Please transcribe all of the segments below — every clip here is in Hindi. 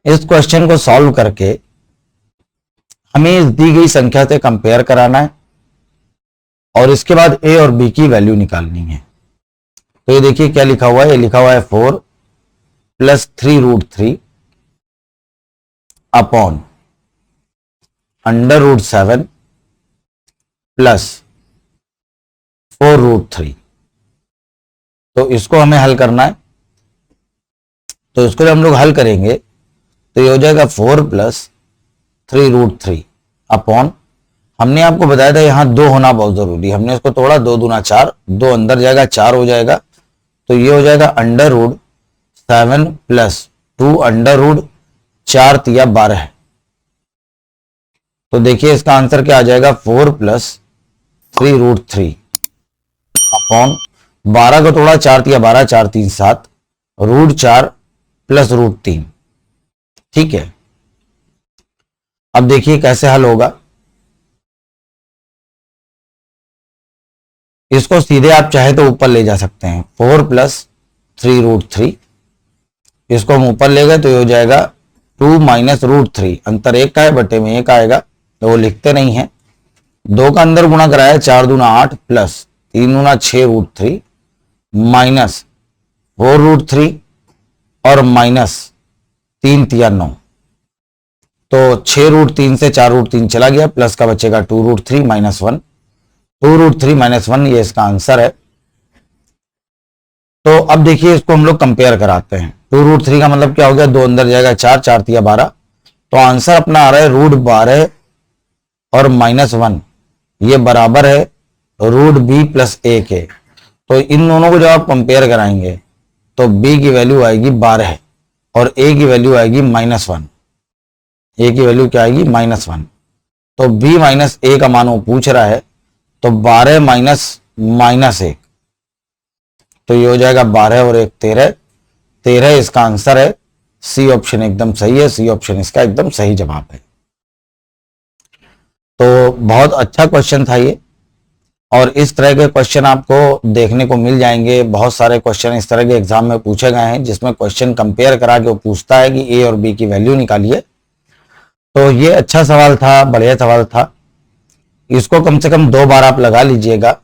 इस क्वेश्चन को सॉल्व करके हमें इस दी गई संख्या से कंपेयर कराना है और इसके बाद ए और बी की वैल्यू निकालनी है। तो ये देखिए क्या लिखा हुआ है, ये लिखा हुआ है 4 + 3√3 अपॉन √7 + 4√3। तो इसको हमें हल करना है। तो इसको जब हम लोग हल करेंगे तो ये हो जाएगा 4 + 3√3 अपॉन, हमने आपको बताया था यहां 2 होना बहुत जरूरी है, हमने इसको तोड़ा, 2 दूना 4, 2 अंदर जाएगा 4 हो जाएगा। तो ये हो जाएगा √7 + 2 √4 × 12। तो देखिए इसका आंसर क्या आ जाएगा, 4 + 3√3 अपॉन 12 को तोड़ा, 4 × 12, 4 × 3 = 7, √4 + √3। ठीक है, अब देखिए कैसे हल होगा। इसको सीधे आप चाहे तो ऊपर ले जा सकते हैं, 4 + 3√3, इसको हम ऊपर ले गए तो ये हो जाएगा 2 - √3, अंतर 1 का है, बटे में 1 आएगा, तो वो लिखते नहीं है। 2 का अंदर गुणा कराया, 4 दूना 8 + 3 दूना 6√3 माइनस 4√3 और माइनस 3 × 3 = 9। तो 6√3 से 4√3 चला गया, प्लस का बचेगा 2√3 - 1, 2√3 - 1, ये इसका आंसर है। तो अब देखिए इसको हम लोग कंपेयर कराते हैं। 2√3 का मतलब क्या हो गया, 2 अंदर जाएगा 4, 4 × 3 = 12, तो आंसर अपना आ रहा है √12 और -1, ये बराबर है √b + 1 है। तो इन दोनों को जब आप कंपेयर कराएंगे तो b की वैल्यू आएगी 12 और a की वैल्यू आएगी -1। a की वैल्यू क्या आएगी, -1। तो b - a का मान वो पूछ रहा है, तो 12 - -1, तो ये हो जाएगा 12 और 1 13, 13 इसका आंसर है। सी ऑप्शन एकदम सही है, सी ऑप्शन इसका एकदम सही जवाब है। तो बहुत अच्छा क्वेश्चन था ये, और इस तरह के क्वेश्चन आपको देखने को मिल जाएंगे। बहुत सारे क्वेश्चन इस तरह के एग्जाम में पूछे गए हैं जिसमें क्वेश्चन कंपेयर करा के वो पूछता है कि ए और बी की वैल्यू निकालिए। तो ये अच्छा सवाल था, बढ़िया सवाल था। इसको कम से कम 2 बार आप लगा लीजिएगा,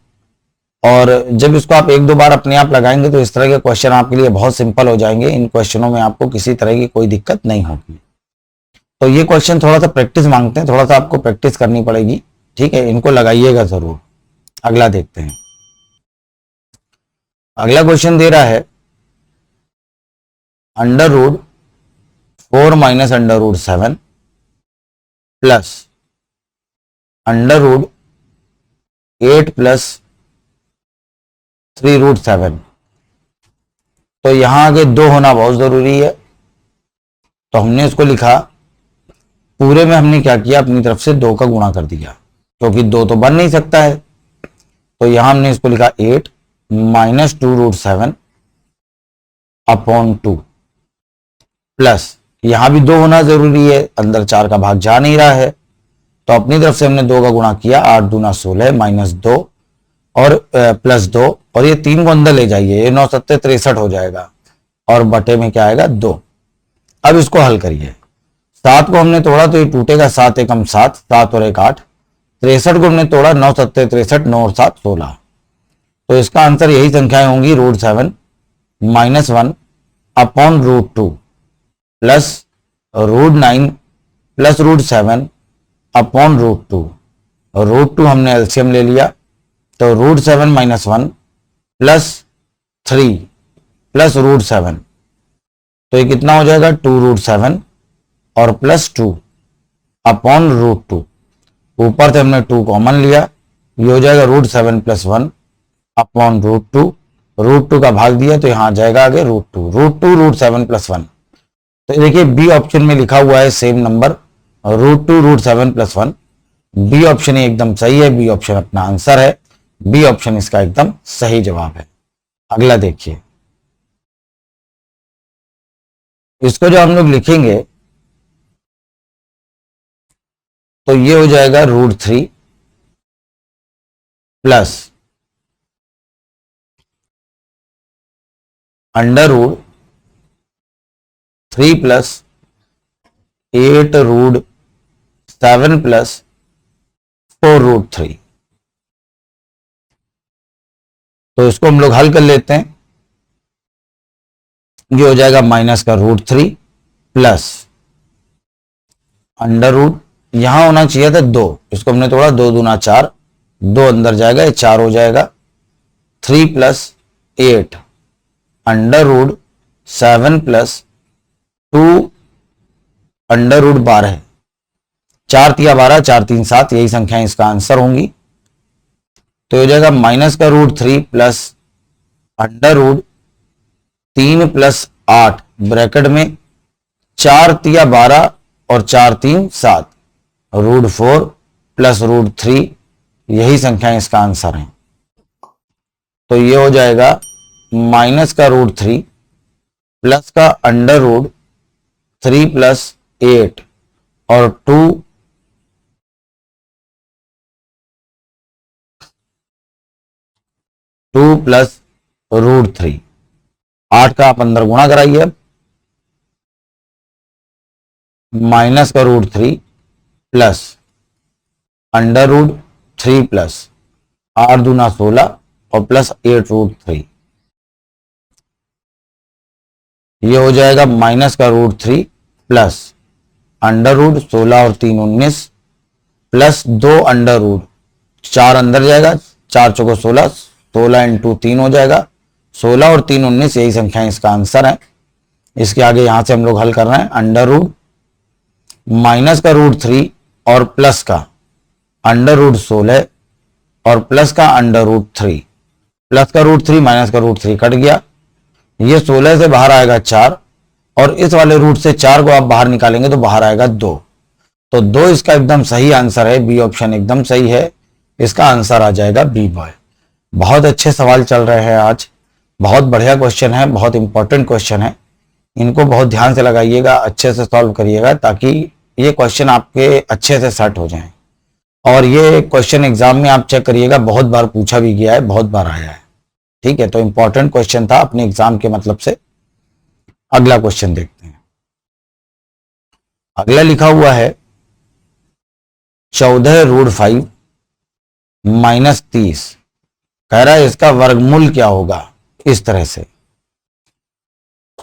और जब इसको आप 1-2 बार अपने आप लगाएंगे तो इस तरह के क्वेश्चन आपके लिए बहुत सिंपल हो जाएंगे। इन क्वेश्चनों में आपको किसी तरह की कोई दिक्कत नहीं होगी। तो ये क्वेश्चन थोड़ा सा प्रैक्टिस मांगते हैं, थोड़ा सा आपको प्रैक्टिस करनी पड़ेगी। ठीक है, इनको लगाइएगा जरूर। अगला देखते हैं। अगला क्वेश्चन दे रहा है √4 - √7 प्लस √8 + 3√7। तो यहां आगे 2 होना बहुत जरूरी है, तो हमने इसको लिखा, पूरे में हमने क्या किया, अपनी तरफ से 2 का गुणा कर दिया, क्योंकि 2 तो बन नहीं सकता है। तो यहां हमने इसको लिखा 8 - 2√7 अपॉन 2 प्लस, यहां भी 2 होना जरूरी है, अंदर 4 का भाग जा नहीं रहा है, तो अपनी तरफ से हमने 2 का गुणा किया, 8 दूना 16 -2 और +2, और ये 3 को अंदर ले जाइए, ये 9 × 7 = 63 हो जाएगा, और बटे में क्या आएगा, 2। अब इसको हल करिए। 7 को हमने तोड़ा तो ये टूटेगा, 7 × 7, 7 और 1 8, 63 को हमने तोड़ा, 9 × 7 = 63, 9 और 7 16। तो इसका आंसर यही संख्याएं होंगी, √7 -1 अपॉन √2 प्लस √9 प्लस √7 अपॉन √2। √2 हमने एलसीएम ले लिया, तो √7 - 1 प्लस 3 प्लस √7, तो ये कितना हो जाएगा, 2√7 और +2 अपॉन √2। ऊपर से हमने 2 कॉमन लिया, ये हो जाएगा √7 + 1 अपॉन √2, √2 का भाग दिया तो यहां आ जाएगा आगे √2, √7 + 1। तो देखिए बी ऑप्शन में लिखा हुआ है सेम नंबर, √2 √7 + 1। बी ऑप्शन एकदम सही है, बी ऑप्शन अपना आंसर है, बी ऑप्शन इसका एकदम सही जवाब है। अगला देखिए, इसको जो हम लोग लिखेंगे तो ये हो जाएगा √3 प्लस √3 + 8√7 प्लस 4√3। तो इसको हम लोग हल कर लेते हैं। ये हो जाएगा माइनस का √3 प्लस अंडर रूट, यहां होना चाहिए था 2, इसको हमने तोड़ा, 2 दूना 4, 2 अंदर जाएगा, ये 4 हो जाएगा। 3 plus 8 under root 7 plus 2 under root 12, 4 तिया 12, 4 3 7, यही संख्याएं इसका आंसर होंगी। तो हो जाएगा माइनस का √3 plus under root 3 plus 8 bracket में 4 तिया 12 और 4 3 7, √4 प्लस √3, यही संख्याएं इसका आंसर है। तो ये हो जाएगा माइनस का √3 प्लस का अंडर रूट 3 प्लस 8 और 2 प्लस √3, 8 का आप अंदर गुणा कराइए। माइनस का √3 प्लस अंडर रूट 3 प्लस 8 दूना 16 और प्लस 8√3, ये हो जाएगा माइनस का √3 प्लस अंडर रूट 16 और 3 19 प्लस 2 अंडर रूट, 4 अंदर जाएगा, 4 चौको 16, 16 इंटू 3 हो जाएगा, 16 और 3 19, यही संख्याएं इसका आंसर है। इसके आगे यहां से हम लोग हल कर रहे हैं। अंडर रूट माइनस का √3 और प्लस का अंडर रूट 16 और प्लस का अंडर रूट 3, प्लस का √3 माइनस का √3 कट गया, ये 16 से बाहर आएगा 4 और इस वाले रूट से 4 को आप बाहर निकालेंगे तो बाहर आएगा 2। तो 2 इसका एकदम सही आंसर है, बी ऑप्शन एकदम सही है, इसका आंसर आ जाएगा बी बॉय। बहुत अच्छे सवाल चल रहे हैं आज, बहुत बढ़िया क्वेश्चन है, बहुत इंपॉर्टेंट क्वेश्चन है, इनको बहुत ध्यान से लगाइएगा, अच्छे से सॉल्व करिएगा ताकि ये क्वेश्चन आपके अच्छे से सेट हो जाएं। और ये क्वेश्चन एग्जाम में आप चेक करिएगा, बहुत बार पूछा भी गया है, बहुत बार आया है। ठीक है, तो इंपॉर्टेंट क्वेश्चन था अपने एग्जाम के मतलब से। अगला क्वेश्चन देखते हैं। अगला लिखा हुआ है 14√5 माइनस 30, कह रहा है इसका वर्गमूल क्या होगा, इस तरह से।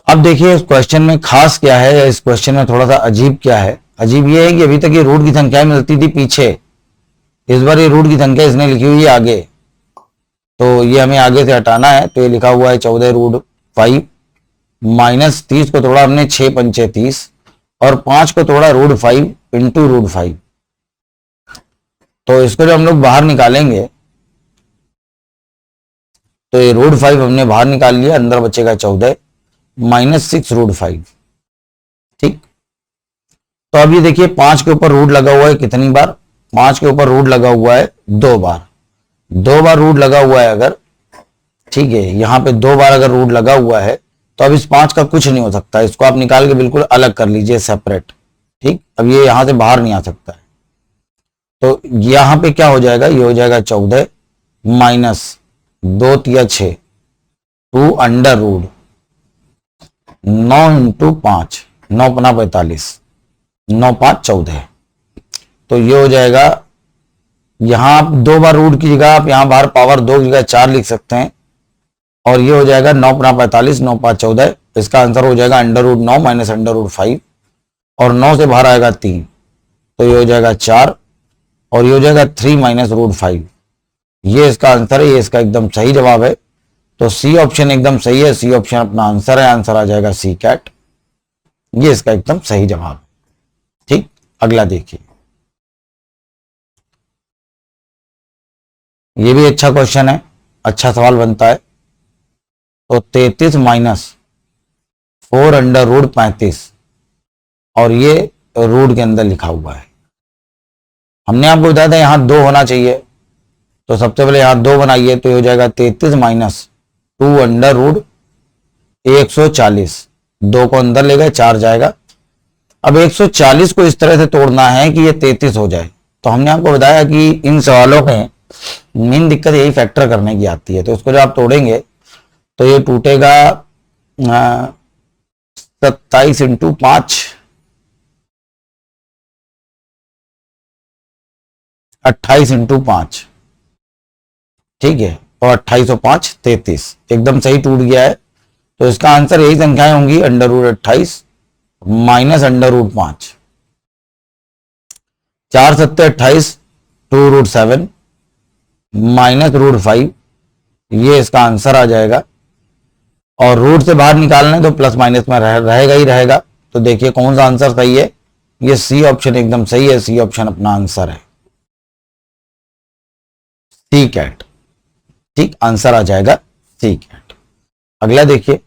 अब देखिए इस क्वेश्चन में खास क्या है, या इस क्वेश्चन में थोड़ा सा अजीब क्या है। अजीब ये है कि अभी तक ये रूट की संख्या मिलती थी पीछे, इस बार ये रूट की संख्या इसने लिखी हुई है आगे, तो ये हमें आगे से हटाना है। तो ये लिखा हुआ है 14√5 माइनस 30 को तोड़ा हमने 6 पंचे 30 और 5 को तोड़ा √5 इंटू √5। तो इसको जब हम लोग बाहर निकालेंगे तो ये √5 हमने बाहर निकाल लिया, अंदर बचेगा 14 माइनस 6√5। ठीक, तो अब ये देखिए 5 के ऊपर रूट लगा हुआ है कितनी बार, 5 के ऊपर रूट लगा हुआ है 2 बार, 2 बार रूट लगा हुआ है अगर, ठीक है, यहां पे 2 बार अगर रूट लगा हुआ है तो अब इस 5 का कुछ नहीं हो सकता, इसको आप निकाल के बिल्कुल अलग कर लीजिए, सेपरेट। ठीक, अब ये यहां से बाहर नहीं आ सकता है, तो यहां पे क्या हो जाएगा, ये हो जाएगा 14 माइनस 2 तिया 6, 2 अंडर रूट 9 इंटू 5, 9 पना 45, 9 5 14। तो ये हो जाएगा, यहां आप 2 बार रूट की जगह आप यहां बाहर पावर 2 की जगह 4 लिख सकते हैं, और ये हो जाएगा 9 पना 45, 9 5 14, इसका आंसर हो जाएगा under root 9 minus under root 5, और 9 से बाहर आएगा 3, तो ये हो जाएगा 4, और ये हो जाएगा 3 माइनस √5, ये इसका आंसर है, ये इसका एकदम सही जवाब है। तो सी ऑप्शन एकदम सही है, सी ऑप्शन अपना आंसर है, आंसर आ जाएगा सी कैट, ये इसका एकदम सही जवाब है। ठीक, अगला देखिए, ये भी अच्छा क्वेश्चन है, अच्छा सवाल बनता है। तो 33 माइनस 4 अंडर रूट 35, और ये रूट के अंदर लिखा हुआ है। हमने आपको बताया था यहां 2 होना चाहिए, तो सबसे पहले यहां 2 बनाइए, तो ये हो जाएगा 33 माइनस 2 अंडर रूट 140, 2 को अंदर ले गए 4 जाएगा। अब 140 को इस तरह से तोड़ना है कि ये 33 हो जाए, तो हमने आपको बताया कि इन सवालों में मेन दिक्कत यही फैक्टर करने की आती है। तो इसको जब आप तोड़ेंगे तो ये टूटेगा 27 इंटू 5, 28 इंटू 5, ठीक है, और 28 और 5 33, एकदम सही टूट गया है। तो इसका आंसर यही संख्याएं होंगी, √28 माइनस √5, 4 सत्ते 28, 2√7 माइनस √5, ये इसका आंसर आ जाएगा। और रूट से बाहर निकालना है तो प्लस माइनस में रहेगा ही रहेगा। तो देखिए कौन सा आंसर सही है, ये सी ऑप्शन एकदम सही है, सी ऑप्शन अपना आंसर है, सी कैट, ठीक, आंसर आ जाएगा सी कैट। अगला देखिए,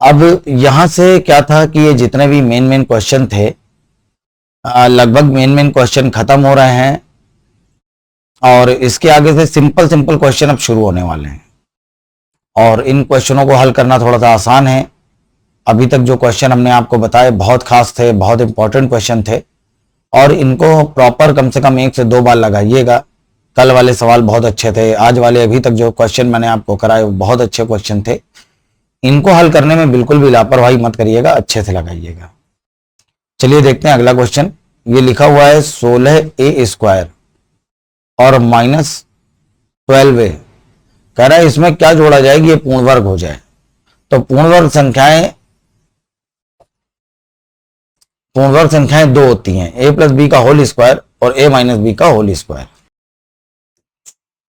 अब यहां से क्या था कि ये जितने भी मेन क्वेश्चन थे, लगभग मेन क्वेश्चन खत्म हो रहे हैं और इसके आगे से सिंपल क्वेश्चन अब शुरू होने वाले हैं और इन क्वेश्चनों को हल करना थोड़ा सा आसान है। अभी तक जो क्वेश्चन हमने आपको बताए बहुत खास थे, बहुत इंपॉर्टेंट क्वेश्चन थे और इनको प्रॉपर कम से कम 1 से 2 बार लगाइएगा। कल वाले सवाल बहुत अच्छे थे, आज वाले अभी तक जो क्वेश्चन मैंने आपको कराए वो बहुत अच्छे क्वेश्चन थे। इनको हल करने में बिल्कुल भी लापरवाही मत करिएगा, अच्छे से लगाइएगा। चलिए देखते हैं अगला क्वेश्चन। ये लिखा हुआ है 16a² और -12a, कह रहा है इसमें क्या जोड़ा जाए कि ये पूर्ण वर्ग हो जाए। तो पूर्ण वर्ग संख्याएं 2 होती हैं, a+b का होल स्क्वायर और a-b का होल स्क्वायर।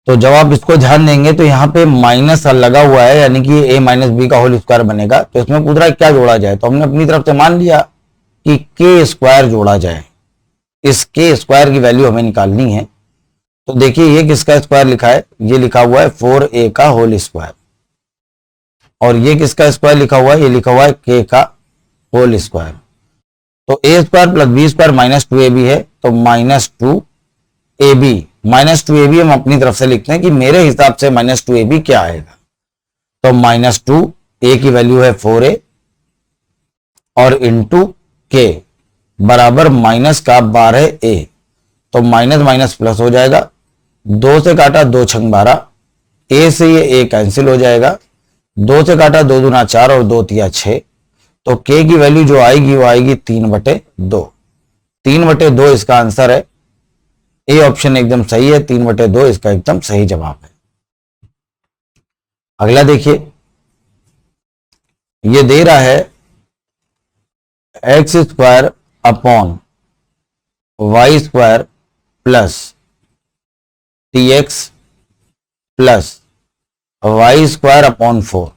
तो जब आप इसको ध्यान देंगे तो यहाँ पे माइनस लगा हुआ है, यानी कि a-b का होल स्क्वायर बनेगा। तो इसमें पूछ रहा है क्या जोड़ा जाए, तो हमने अपनी तरफ से मान लिया कि k² जोड़ा जाए। इस k² की वैल्यू हमें निकालनी है। तो देखिए ये किसका स्क्वायर लिखा है, ये लिखा हुआ है 4a का होल स्क्वायर, और ये किसका स्क्वायर लिखा हुआ है, ये लिखा हुआ है k का होल स्क्वायर। तो a² + b² -2ab है, तो -2ab, -2ab हम अपनी तरफ से लिखते हैं कि मेरे हिसाब से -2ab क्या आएगा। तो -2, a की वैल्यू है 4a और इंटू k बराबर -12a, तो माइनस माइनस प्लस हो जाएगा, 2 से काटा 2 छंग 12, a से ये a कैंसिल हो जाएगा, 2 से काटा 2 दूना 4 और 2 तिया 6, तो k की वैल्यू जो आएगी वो आएगी 3/2, 3/2 इसका आंसर है। ए ऑप्शन एकदम सही है, 3/2 इसका एकदम सही जवाब है। अगला देखिए, ये दे रहा है x² upon y² plus tx plus y² upon 4।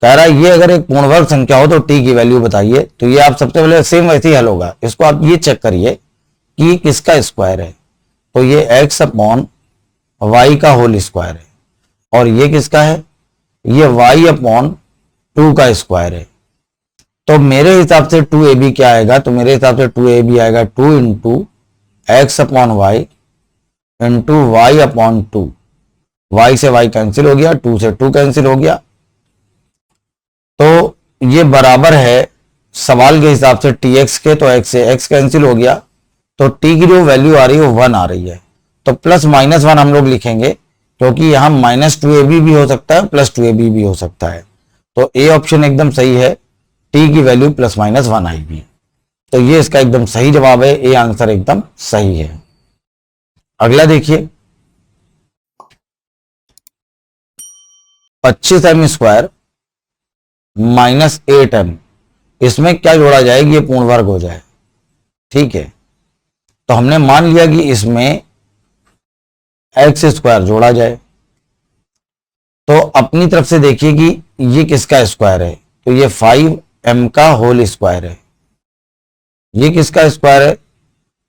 कह रहा है ये अगर एक पूर्ण वर्ग संख्या हो तो t की वैल्यू बताइए। तो ये आप सबसे पहले सेम वैसे ही हल होगा, इसको आप ये चेक करिए कि किसका स्क्वायर है। तो ये x अपॉन y का होल स्क्वायर है, और ये किसका है, ये y अपॉन 2 का स्क्वायर है। तो मेरे हिसाब से 2ab क्या आएगा, तो मेरे हिसाब से 2ab आएगा 2 into x upon y into y upon 2, y से y कैंसिल हो गया, 2 से 2 कैंसिल हो गया। तो ये बराबर है सवाल के हिसाब से tx के, तो x से x कैंसिल हो गया, तो t की जो वैल्यू आ रही है वो 1 आ रही है। तो +-1 हम लोग लिखेंगे, क्योंकि यहां -2ab भी हो सकता है +2ab भी हो सकता है। तो ए ऑप्शन एकदम सही है, t की वैल्यू +-1 आएगी। तो ये इसका एकदम सही जवाब है, ए आंसर एकदम सही है। अगला देखिए, 25m² -8m, इसमें क्या जोड़ा जाए कि ये पूर्ण वर्ग हो जाए। ठीक है, तो हमने मान लिया कि इसमें x² जोड़ा जाए। तो अपनी तरफ से देखिए कि ये किसका स्क्वायर है, तो ये 5m का होल स्क्वायर है। ये किसका स्क्वायर है,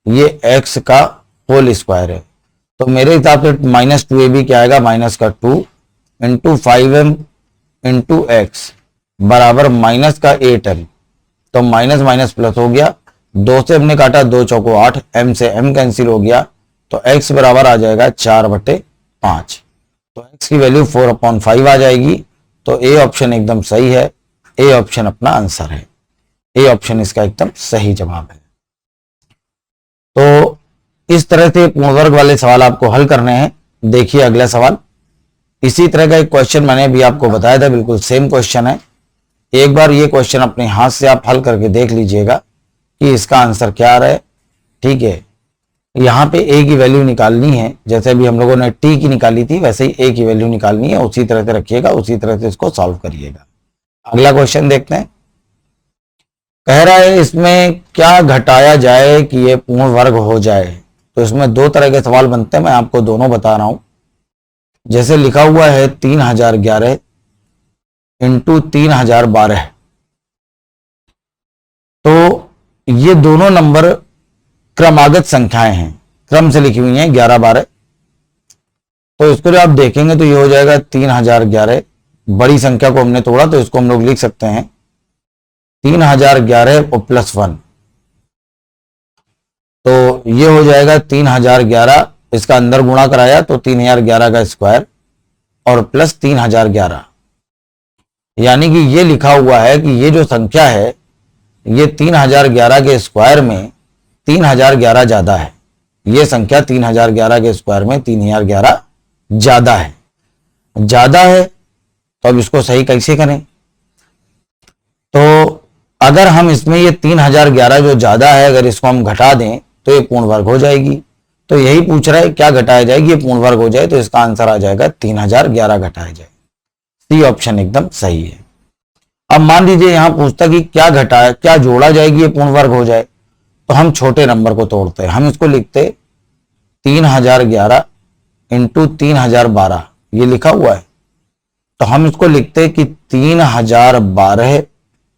ये x का होल स्क्वायर है। तो मेरे हिसाब से -2ab क्या आएगा, -2 इंटू 5m इंटू x बराबर -8m। तो माइनस माइनस प्लस हो गया, 2 से हमने काटा 2 चौको 8, m से m कैंसिल हो गया, तो x बराबर आ जाएगा 4/5। तो x की वैल्यू 4/5 आ जाएगी। तो ए ऑप्शन एकदम सही है, ए ऑप्शन अपना आंसर है, ए ऑप्शन इसका एकदम सही जवाब है। तो इस तरह से पूर्ण वर्ग वाले सवाल आपको हल करने हैं। देखिए अगला सवाल, इसी तरह का एक क्वेश्चन मैंने भी आपको बताया था, बिल्कुल सेम क्वेश्चन है। एक बार ये क्वेश्चन अपने हाथ से आप हल करके देख लीजिएगा कि इसका आंसर क्या आ रहा है। ठीक है, यहाँ पे a की वैल्यू निकालनी है, जैसे अभी हम लोगों ने t की निकाली थी वैसे ही a की वैल्यू निकालनी है, उसी तरह से रखिएगा, उसी तरह से इसको सॉल्व करिएगा। अगला क्वेश्चन देखते हैं। कह रहा है इसमें क्या घटाया जाए कि ये पूर्ण वर्ग हो जाए। तो इसमें दो तरह के सवाल बनते हैं, मैं आपको दोनों बता रहा हूं। जैसे लिखा हुआ है 3011 इंटू 3012, तो ये दोनों नंबर क्रमागत संख्याएं हैं, क्रम से लिखी हुई हैं 11 12। तो इसको जब आप देखेंगे तो ये हो जाएगा 3011, बड़ी संख्या को हमने तोड़ा तो इसको हम लोग लिख सकते हैं 3011 और +1, तो ये हो जाएगा 3011, इसका अंदर गुणा कराया तो 3011 का स्क्वायर और प्लस 3011, यानी कि ये लिखा हुआ है कि ये जो संख्या है ये 3011 के स्क्वायर में 3011 ज्यादा है, ये संख्या 3011 के स्क्वायर में 3011 ज्यादा है। तो अब इसको सही कैसे करें। तो अगर हम इसमें ये 3011 जो ज्यादा है अगर इसको हम घटा दें तो ये पूर्ण वर्ग हो जाएगी। तो यही पूछ रहा है क्या घटाया जाएगी ये पूर्ण वर्ग हो जाए, तो इसका आंसर आ जाएगा 3011 घटाया जाए। सी ऑप्शन एकदम सही है। अब मान लीजिए यहां पूछता कि क्या जोड़ा जाएगी ये पूर्ण वर्ग हो जाए, तो हम छोटे नंबर को तोड़ते हैं, हम इसको लिखते 3011 इंटू 3012, ये लिखा हुआ है, तो हम इसको लिखते कि 3012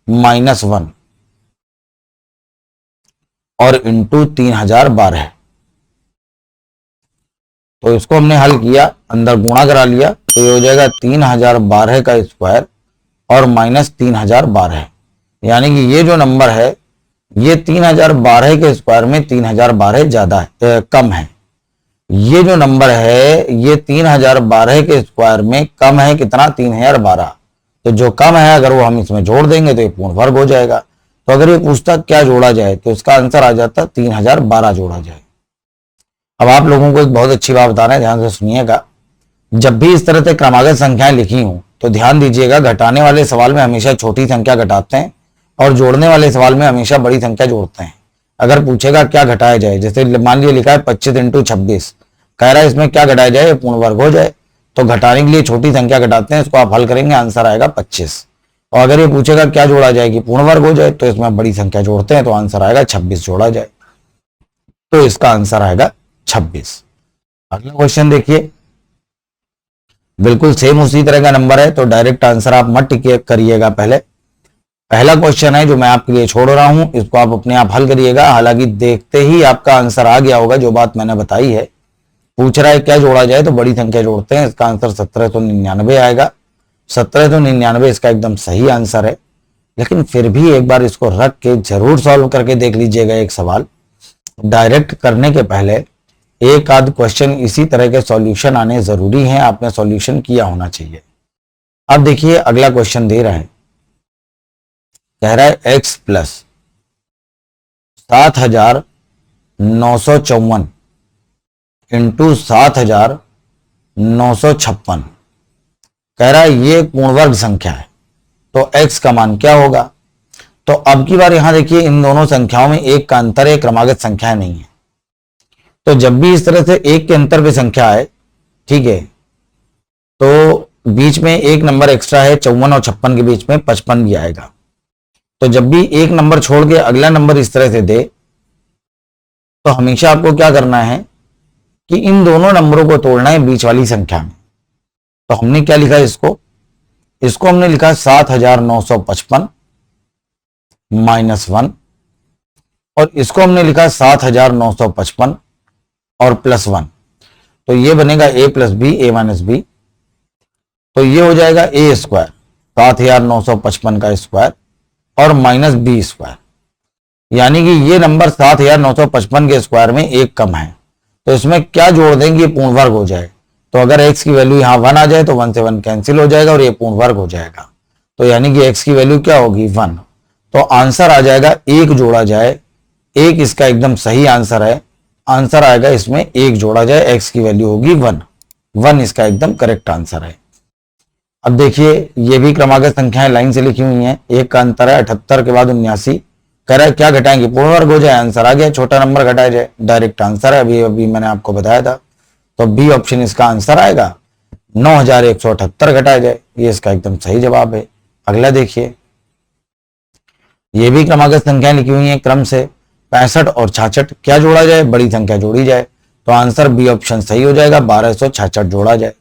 -1 और इंटू 3012। तो इसको हमने हल किया, अंदर गुणा करा लिया, तो ये हो जाएगा 3012 का स्क्वायर और -3012, यानी कि ये जो नंबर है ये 3012 के स्क्वायर में 3012 ज्यादा है, कम है। ये जो नंबर है ये 3012 के स्क्वायर में कम है कितना, 3012। तो जो कम है अगर वो हम इसमें जोड़ देंगे तो ये पूर्ण वर्ग हो जाएगा। तो अगर ये पूछता क्या जोड़ा जाए तो इसका आंसर आ जाता 3012 जोड़ा जाए। अब आप लोगों को एक बहुत अच्छी बात बता रहे हैं, ध्यान से सुनिएगा। जब भी इस तरह से क्रमागत संख्याएं लिखी हूं तो ध्यान दीजिएगा, घटाने वाले सवाल में हमेशा छोटी संख्या घटाते हैं और जोड़ने वाले सवाल में हमेशा बड़ी संख्या जोड़ते हैं। अगर पूछेगा क्या घटाया जाए, जैसे मान लीजिए लिखा है 25 इंटू 26, कह रहा है इसमें क्या घटाया जाए पूर्ण वर्ग हो जाए, तो घटाने के लिए छोटी संख्या घटाते हैं, इसको आप हल करेंगे आंसर आएगा 25। और अगर ये पूछेगा क्या जोड़ा जाएगी पूर्ण वर्ग हो जाए, तो इसमें बड़ी संख्या जोड़ते हैं तो आंसर आएगा 26 जोड़ा जाए, तो इसका आंसर आएगा 26। अगला क्वेश्चन देखिए, बिल्कुल सेम उसी तरह का नंबर है, तो डायरेक्ट आंसर आप मत करिएगा। पहला क्वेश्चन है जो मैं आपके लिए छोड़ रहा हूं, इसको आप अपने आप हल करिएगा। हालांकि देखते ही आपका आंसर आ गया होगा, जो बात मैंने बताई है। पूछ रहा है क्या जोड़ा जाए तो बड़ी संख्या जोड़ते हैं, इसका आंसर 1799 आएगा। 1799 इसका एकदम सही आंसर है। लेकिन फिर भी एक बार इसको रख के जरूर सॉल्व करके देख लीजिएगा एक सवाल। डायरेक्ट करने के पहले एक आध क्वेश्चन इसी तरह के सॉल्यूशन आने जरूरी हैं, आपने सॉल्यूशन किया होना चाहिए। अब देखिए अगला क्वेश्चन दे रहा है, कह रहा है x प्लस 7954 इंटू 7956, कह रहा है ये पूर्ण वर्ग संख्या है, तो x का मान क्या होगा। तो अब की बार यहां देखिए इन दोनों संख्याओं में एक का अंतर है, क्रमागत संख्या नहीं है। तो जब भी इस तरह से एक के अंतर पे संख्या है, ठीक है, तो बीच में एक नंबर एक्स्ट्रा है, 54 और 56 के बीच में 55 भी आएगा। तो जब भी एक नंबर छोड़ के अगला नंबर इस तरह से दे, तो हमेशा आपको क्या करना है कि इन दोनों नंबरों को तोड़ना है बीच वाली संख्या में। तो हमने क्या लिखा इसको हमने लिखा 7955 -1, और इसको हमने लिखा 7955 और +1। तो ये बनेगा a + b a - b, तो ये हो जाएगा a स्क्वायर 7955 का स्क्वायर और -b स्क्वायर, यानी कि ये नंबर 7955 के स्क्वायर में एक कम है। तो इसमें क्या जोड़ देंगे ये पूर्ण वर्ग हो जाए। तो अगर x की वैल्यू यहाँ 1 आ जाए तो 1 से 1 कैंसिल हो जाएगा और ये पूर्ण वर्ग हो जाएगा। तो यानी कि x की वैल्यू क्या होगी 1, तो आंसर आ जाएगा 1 जोड़ा जाए। 1 इसका एकदम सही आंसर है, आंसर आएगा इसमें 1 जोड़ा जाए, x की वैल्यू होगी 1 इसका एकदम करेक्ट आंसर है। अब देखिए ये भी क्रमागत संख्याएं लाइन से लिखी हुई हैं। एक का अंतर है 78 के बाद 79 कह रहा है क्या घटाएंगे, पूर्ण वर्ग हो जाए, आंसर आ गया, छोटा नंबर घटाया जाए, डायरेक्ट आंसर है, अभी अभी मैंने आपको बताया था। तो बी ऑप्शन इसका आंसर आएगा, 9178 घटाया जाए, ये इसका एकदम सही जवाब है। अगला देखिए, ये भी क्रमागत संख्याएं लिखी हुई हैं क्रम से, 65 और 66, क्या जोड़ा जाए, बड़ी संख्या जोड़ी जाए, तो आंसर बी ऑप्शन सही हो जाएगा, 1266 जोड़ा जाए।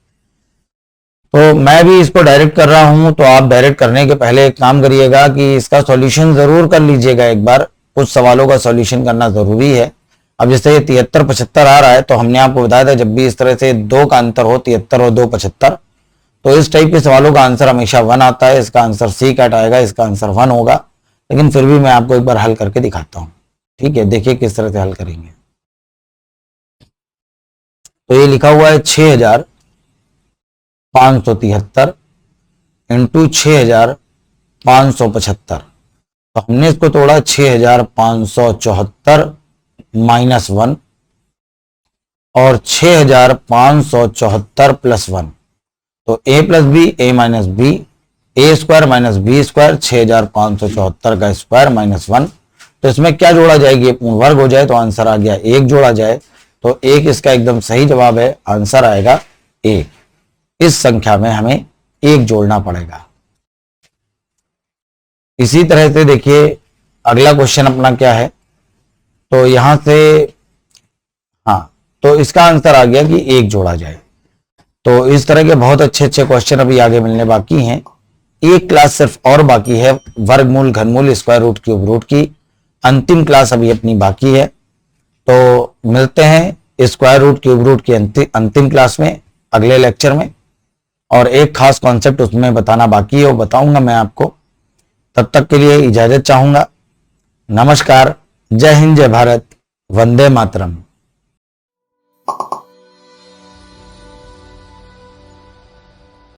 तो मैं भी इसको डायरेक्ट कर रहा हूं, तो आप डायरेक्ट करने के पहले एक काम करिएगा कि इसका सॉल्यूशन जरूर कर लीजिएगा एक बार, कुछ सवालों का सॉल्यूशन करना जरूरी है। अब जैसे ये 73 75 आ रहा है, तो हमने आपको बताया था जब भी इस तरह से 2 का अंतर हो, 73 और 2 75, तो इस टाइप के सवालों का आंसर हमेशा 1 आता है, इसका आंसर सी कैट आएगा, इसका आंसर 1 होगा। लेकिन फिर भी मैं आपको एक बार हल करके दिखाता हूं, ठीक है, देखिए किस तरह से हल करेंगे। तो ये लिखा हुआ है 6573 इंटू 6575, तो हमने इसको तोड़ा 6574 माइनस 1 और 6574 प्लस 1, तो a plus b, a minus b, a square minus b square, 6574 का स्क्वायर माइनस 1, तो इसमें क्या जोड़ा जाएगी, पूर्ण वर्ग हो जाए, तो आंसर आ गया 1 जोड़ा जाए, तो 1 इसका एकदम सही जवाब है, आंसर आएगा 1। इस संख्या में हमें 1 जोड़ना पड़ेगा। इसी तरह से देखिए अगला क्वेश्चन अपना क्या है, तो यहां से हाँ, तो इसका आंसर आ गया कि 1 जोड़ा जाए। तो इस तरह के बहुत अच्छे अच्छे क्वेश्चन अभी आगे मिलने बाकी हैं। एक क्लास सिर्फ और बाकी है, वर्गमूल, घनमूल, स्क्वायर रूट, क्यूब रूट की अंतिम क्लास अभी अपनी बाकी है। तो मिलते हैं स्क्वायर रूट, क्यूब रूट की अंतिम क्लास में, अगले लेक्चर में, और एक खास कॉन्सेप्ट उसमें बताना बाकी है, वो बताऊंगा मैं आपको। तब तक के लिए इजाजत चाहूंगा। नमस्कार, जय हिंद, जय भारत, वंदे मातरम।